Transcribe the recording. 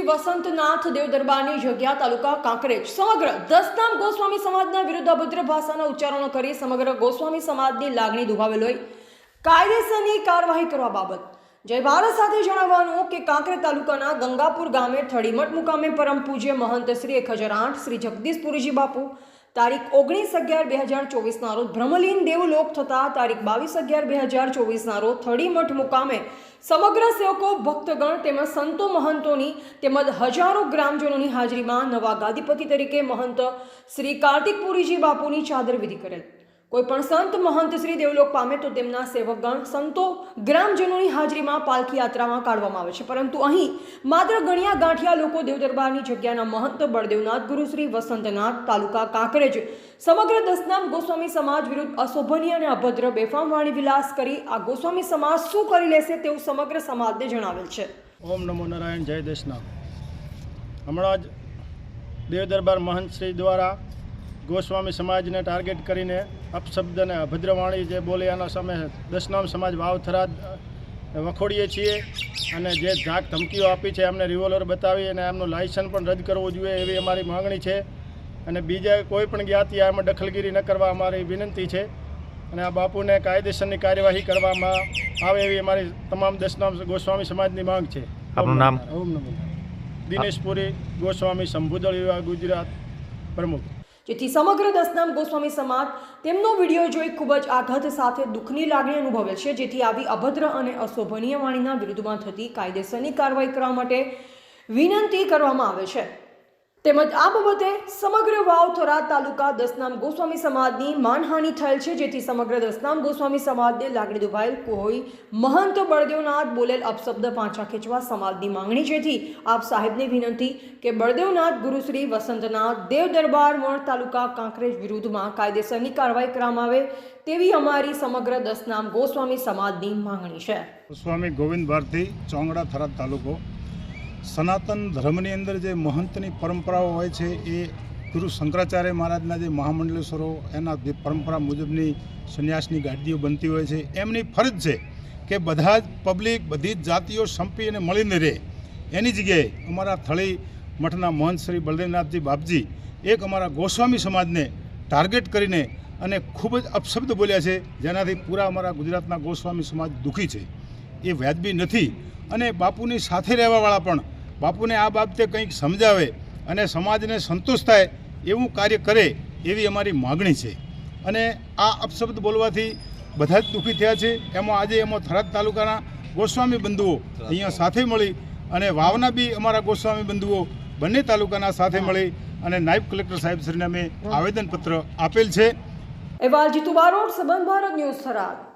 વસંતનાથ દેવ દરબારની જગ્યા તાલુકા કાંકરેજ સમગ્ર દસનામ ગોસ્વામી સમાજના વિરુદ્ધ અભદ્ર ભાષાના ઉચ્ચારણો કરી સમગ્ર ગોસ્વામી સમાજની લાગણી દુભાવેલ હોય કાયદેસરની કાર્યવાહી કરવા બાબત જય ભારત સાથે જણાવવાનું કે કાંકરેજ તાલુકાના ગંગાપુર ગામે થડીમઠ મુકામે પરમ પૂજ્ય મહંત શ્રી 1008 શ્રી જગદીશપુરીજી બાપુ તારીખ 19/11/2024 રોજ બ્રહ્મલીન દેવલોક થતા તારીખ 22/11/2024 રોજ થડીમઠ મુકામે સમગ્ર સેવકો ભક્તગણ તેમજ સંતો મહંતોની તેમજ હજારો ગ્રામજનોની હાજરીમાં નવા ગાદીપતિ તરીકે મહંત શ્રી કાર્તિકપુરીજી બાપુની ચાદર વિધિ કરેલ। કોઈ પણ સંત મહંત શ્રી દેવલોક પામે તો તેમના સેવકગણ સંતો ગ્રામજનોની હાજરીમાં પાલખી યાત્રામાં કાઢવામાં આવે છે, પરંતુ અહીં માત્ર ગણ્યા ગાંઠિયા લોકો દેવ દરબારની જગ્યાના મહંત બળદેવનાથ ગુરુ શ્રી વસંતનાથ તાલુકા કાંકરેજ સમગ્ર દસનામ ગોસ્વામી સમાજ વિરુદ્ધ અશોભનીય અને અભદ્ર બેફામ વાણી વિલાસ કરી આ ગોસ્વામી સમાજ શું કરી લેશે તેવું સમગ્ર સમાજને જણાવેલ છે। ઓમ નમો નારાયણ, જય દશનામ। હમણાં જ દેવ દરબાર મહંત શ્રી દ્વારા ગોસ્વામી સમાજને ટાર્ગેટ કરીને અપશબ્દ અને અભદ્ર વાણી જે બોલે એના સામે દસનામ સમાજ વાવ થરાદ વખોડીએ છીએ અને જે ધાક ધમકીઓ આપી છે એમને રિવોલ્વર બતાવી અને એમનું લાયસન્સ પણ રદ કરવું જોઈએ એવી અમારી માગણી છે અને બીજા કોઈ પણ જ્ઞાતિ આમાં દખલગીરી ન કરવા અમારી વિનંતી છે અને આ બાપુને કાયદેસરની કાર્યવાહી કરવામાં આવે એવી અમારી તમામ દસનામ ગોસ્વામી સમાજની માંગ છે। આપનું નામ? ઓમ નમો દિનેશપુરી ગોસ્વામી સંબુદળ વિભાગ ગુજરાત પ્રમુખ। જેથી સમગ્ર દસનામ ગોસ્વામી સમાજ તેમનો વિડીયો જોઈ ખૂબ જ આઘાત સાથે દુઃખની લાગણી અનુભવે છે, જેથી આવી અભદ્ર અને અશોભનીય વાણીના વિરુદ્ધમાં થતી કાયદેસરની કાર્યવાહી કરવા માટે વિનંતી કરવામાં આવે છે। તેમજ આ બાબતે સમગ્ર વાવ થરાદ તાલુકા દસનામ ગોસ્વામી સમાજની માનહાનિ થયેલ છે, જેથી સમગ્ર દસનામ ગોસ્વામી સમાજને લાગણી દુભાયેલ કોઈ મહંત બળદેવનાથ બોલેલ અપશબ્દ પાછા ખેંચવા સમાજની માંગણી। જેથી આપ સાહેબને વિનંતી કે બળદેવનાથ ગુરુ શ્રી વસંતનાથ દેવ દરબાર મળ તાલુકા કાંકરેજ વિરુદ્ધમાં કાયદેસરની કાર્યવાહી કરવામાં આવે તેવી અમારી સમગ્ર દસનામ ગોસ્વામી સમાજની માંગણી છે। સ્વામી ગોવિંદ ભારતી ચોંગડા થરાદ તાલુકો। સનાતન ધર્મની અંદર જે મહંતની પરંપરાઓ હોય છે એ ગુરુ શંકરાચાર્ય મહારાજના જે મહામંડલેશ્વરો એના જે પરંપરા મુજબની સંન્યાસની ગાડીઓ બનતી હોય છે, એમની ફરજ છે કે બધા જ પબ્લિક બધી જ જાતિઓ સંપી અને મળીને રહે। એની જગ્યાએ અમારા થળી મઠના મહંત શ્રી બલદેવનાથજી બાપજી એક અમારા ગોસ્વામી સમાજને ટાર્ગેટ કરીને અને ખૂબ જ અપશબ્દ બોલ્યા છે, જેનાથી પૂરા અમારા ગુજરાતના ગોસ્વામી સમાજ દુઃખી છે। એ વ્યાજબી નથી અને બાપુની સાથે રહેવાવાળા પણ બાપુને આ બાબતે કંઈક સમજાવે અને સમાજને સંતોષ થાય એવું કાર્ય કરે એવી અમારી માગણી છે। અને આ અપશબ્દ બોલવાથી બધા જ દુઃખી થયા છે। એમાં આજે એમાં થરાદ તાલુકાના ગોસ્વામી બંધુઓ અહીંયા સાથે મળી અને વાવના બી અમારા ગોસ્વામી બંધુઓ બંને તાલુકાના સાથે મળી અને નાયબ કલેક્ટર સાહેબશ્રીને અમે આવેદનપત્ર આપેલ છે। અહેવાલ જીતુ બારોટ, સંબંધ ભારત ન્યૂઝ થરાદ।